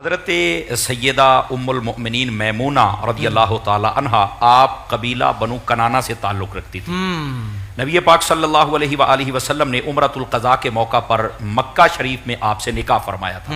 حضرت سیدہ ام المؤمنین میمونہ رضی اللہ تعالی عنہا آپ قبیلہ بنو کنانہ سے تعلق رکھتی تھی۔ نبی پاک صلی اللہ علیہ وآلہ وسلم نے عمرۃ القضاء کے موقع پر مکہ شریف میں آپ سے نکاح فرمایا تھا۔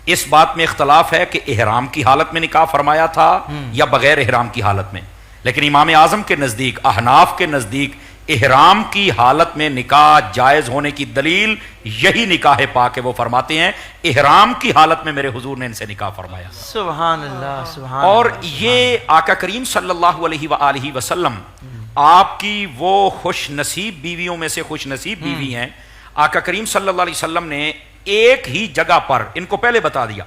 اس بات میں اختلاف ہے کہ احرام کی حالت میں نکاح فرمایا تھا یا بغیر احرام کی حالت میں، لیکن امام اعظم کے نزدیک، احناف کے نزدیک احرام کی حالت میں نکاح جائز ہونے کی دلیل یہی نکاح پاک ہے۔ وہ فرماتے ہیں احرام کی حالت میں میرے حضور نے ان سے نکاح فرمایا۔ سبحان اللہ سبحان اور اللہ۔ یہ آقا کریم صلی اللہ علیہ وآلہ وسلم آپ کی وہ خوش نصیب بیویوں میں سے خوش نصیب بیوی ہیں۔ آقا کریم صلی اللہ علیہ وسلم نے ایک ہی جگہ پر ان کو پہلے بتا دیا،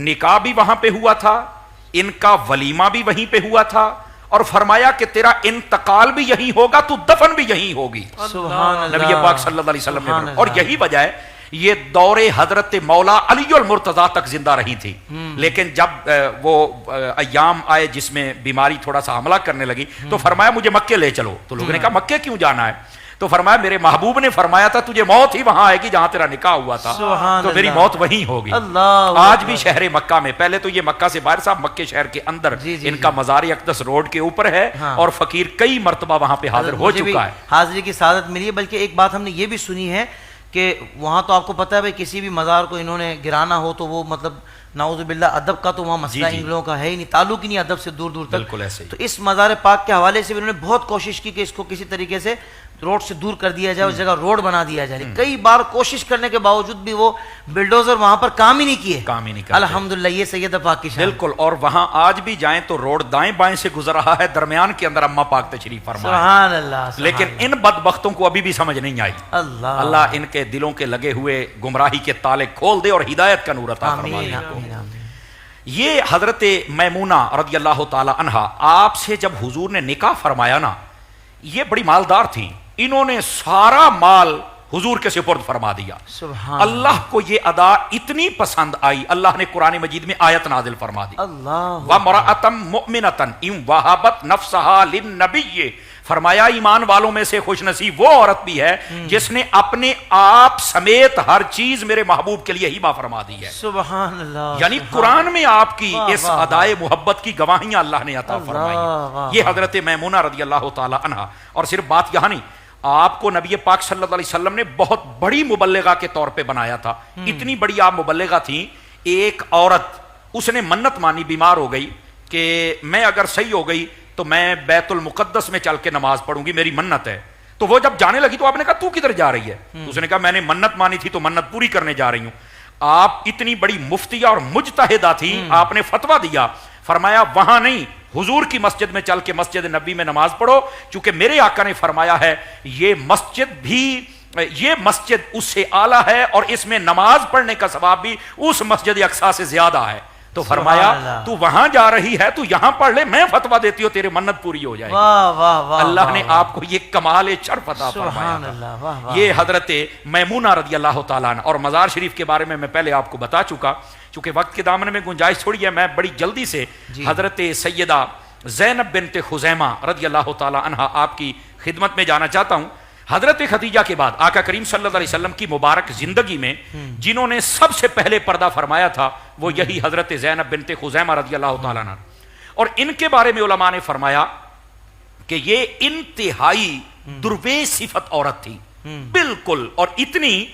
نکاح بھی وہاں پہ ہوا تھا، ان کا ولیمہ بھی وہیں پہ ہوا تھا، اور فرمایا کہ تیرا انتقال بھی یہی ہوگا، تو دفن بھی یہی ہوگی۔ سبحان اللہ۔ نبی پاک صلی اللہ علیہ وسلم سبحان نے، اور یہی وجہ ہے یہ دور حضرت مولا علی المرتضیٰ تک زندہ رہی تھی، لیکن جب وہ ایام آئے جس میں بیماری تھوڑا سا حملہ کرنے لگی تو فرمایا مجھے مکے لے چلو۔ تو لوگوں نے کہا مکے کیوں جانا ہے؟ تو فرمایا میرے محبوب نے فرمایا تھا تجھے موت ہی وہاں آئے گی جہاں تیرا نکاح ہوا تھا، تو میری موت وہیں ہوگی۔ آج بھی شہر مکہ میں، پہلے تو یہ مکہ سے باہر صاحب، مکے شہر کے اندر ان کا مزار اقدس روڈ کے اوپر ہے، اور فقیر کئی مرتبہ وہاں پہ حاضر ہو چکا ہے، حاضری کی سعادت ملی ہے۔ بلکہ ایک بات ہم نے یہ بھی سنی ہے کہ وہاں تو آپ کو پتہ ہے بھائی کسی بھی مزار کو انہوں نے گرانا ہو تو وہ مطلب نعوذ باللہ ادب کا تو وہاں مسئلہ ان لوگوں کا ہے ہی نہیں، تعلق ہی نہیں ادب سے دور دور تک۔ بالکل ایسے ہی۔ تو اس مزار پاک کے حوالے سے بھی انہوں نے بہت کوشش کی کہ اس کو کسی طریقے سے روڈ سے دور کر دیا جائے، اس جگہ روڈ بنا دیا جائے۔ کئی بار کوشش کرنے کے باوجود بھی وہ بلڈوزر وہاں پر کام ہی نہیں کیے۔ الحمدللہ، یہ سید پاک کی شان۔ بالکل، اور وہاں آج بھی جائیں تو روڈ دائیں بائیں سے گزر رہا ہے، درمیان کے اندر اماں پاک تشریف فرما ہے۔ سبحان اللہ۔ لیکن ان بدبختوں کو ابھی بھی سمجھ نہیں آئی۔ اللہ ان کے دلوں کے لگے ہوئے گمراہی کے تالے کھول دے اور ہدایت کا نور عطا فرما دے۔ یہ حضرت میمونہ رضی اللہ تعالی عنہا آپ سے جب حضور نے نکاح فرمایا نا، یہ بڑی مالدار تھیں، انہوں نے سارا مال حضور کے سپرد فرما دیا۔ اللہ کو یہ ادا اتنی پسند آئی، اللہ نے قرآن مجید میں آیت نازل فرما دی، وَامْرَأَةً مُؤْمِنَةً إِن وَهَبَتْ نَفْسَهَا لِلنَّبِيِّ، فرمایا ایمان والوں میں سے خوش نصیب وہ عورت بھی ہے جس نے اپنے آپ سمیت ہر چیز میرے محبوب کے لیے ہبہ فرما دی ہے۔ سبحان اللہ۔ یعنی قرآن میں آپ کی اس ادائے محبت کی گواہیاں اللہ نے عطا فرمائی۔ یہ حضرت میمونہ رضی اللہ تعالی عنہا، اور صرف بات یہاں نہیں، آپ کو نبی پاک صلی اللہ علیہ وسلم نے بہت بڑی مبلغہ کے طور پہ بنایا تھا۔ اتنی بڑی آپ مبلغہ تھیں، ایک عورت اس نے منت مانی، بیمار ہو گئی کہ میں اگر صحیح ہو گئی تو میں بیت المقدس میں چل کے نماز پڑھوں گی، میری منت ہے۔ تو وہ جب جانے لگی تو آپ نے کہا تو کدھر جا رہی ہے؟ تو اس نے کہا میں نے منت مانی تھی تو منت پوری کرنے جا رہی ہوں۔ آپ اتنی بڑی مفتیہ اور مجتہدہ تھی، آپ نے فتویٰ دیا، فرمایا وہاں نہیں، حضور کی مسجد میں چل کے مسجد نبی میں نماز پڑھو، چونکہ میرے آقا نے فرمایا ہے یہ مسجد اس سے اعلیٰ ہے اور اس میں نماز پڑھنے کا ثواب بھی اس مسجد اقصیٰ سے زیادہ ہے۔ تو فرمایا تو وہاں جا رہی ہے تو یہاں پڑھ لے، میں فتویٰ دیتی ہوں تیرے منت پوری ہو جائے گی۔ اللہ نے آپ کو یہ کمال شرف عطا فرمایا تھا۔ یہ حضرت میمونہ رضی اللہ تعالیٰ عنہ، اور مزار شریف کے بارے میں پہلے آپ کو بتا چکا، چونکہ وقت کے دامن میں گنجائش تھوڑی ہے، میں بڑی جلدی سے حضرت سیدہ زینب بنت خزیمہ رضی اللہ تعالیٰ عنہ آپ کی خدمت میں جانا چاہتا ہوں۔ حضرت خدیجہ کے بعد آقا کریم صلی اللہ علیہ وسلم کی مبارک زندگی میں جنہوں نے سب سے پہلے پردہ فرمایا تھا وہ یہی حضرت زینب بنت خزیمہ رضی اللہ تعالیٰ عنہ، اور ان کے بارے میں علماء نے فرمایا کہ یہ انتہائی درویش صفت عورت تھی، بالکل، اور اتنی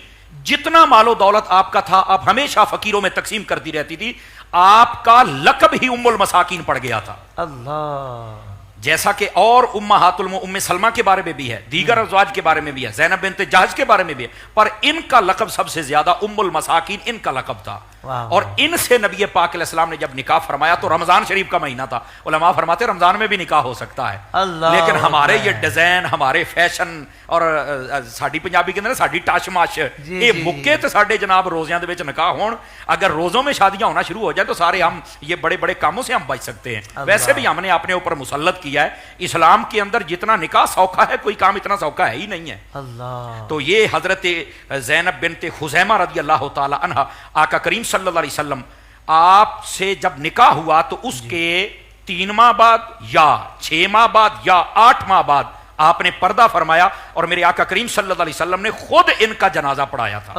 جتنا مال و دولت آپ کا تھا آپ ہمیشہ فقیروں میں تقسیم کرتی رہتی تھی۔ آپ کا لقب ہی ام المساکین پڑ گیا تھا، اللہ، جیسا کہ اور امہات ام سلمہ کے بارے میں بھی ہے، دیگر ازواج کے بارے میں بھی ہے، زینب بنت جہش کے بارے میں بھی ہے، پر ان کا لقب سب سے زیادہ ام المساکین ان کا لقب تھا۔ اور ان سے نبی پاک علیہ السلام نے جب نکاح فرمایا تو رمضان شریف کا مہینہ تھا، علماء فرماتے رمضان میں بھی نکاح ہو سکتا ہے، لیکن ہمارے یہ ڈیزائن، ہمارے فیشن اور ساڈی پنجابی کے اندر ساڈی ٹاشماش یہ مکے تے ساڈے جناب روزیاں دے وچ نکاح ہون، اگر روزوں میں شادیاں ہونا شروع ہو جائیں تو سارے ہم یہ بڑے بڑے کاموں سے ہم بچ سکتے ہیں۔ ویسے بھی ہم نے اپنے اوپر مسلط کیا ہے، اسلام کے اندر جتنا نکاح سوکھا ہے کوئی کام اتنا سوکھا ہے ہی نہیں ہے۔ تو یہ حضرت زینب بنت خزیمہ رضی اللہ تعالی عنہ، آقا کریم صلی اللہ علیہ وسلم آپ سے جب نکاح ہوا تو اس کے 3 ماہ بعد یا 6 ماہ بعد یا 8 ماہ بعد آپ نے پردہ فرمایا اور میرے آقا کریم صلی اللہ علیہ وسلم نے خود ان کا جنازہ پڑھایا تھا.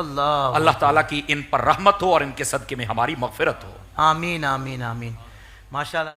اللہ تعالیٰ کی ان پر رحمت ہو اور ان کے صدقے میں ہماری مغفرت ہو. آمین آمین آمین. ماشاءاللہ.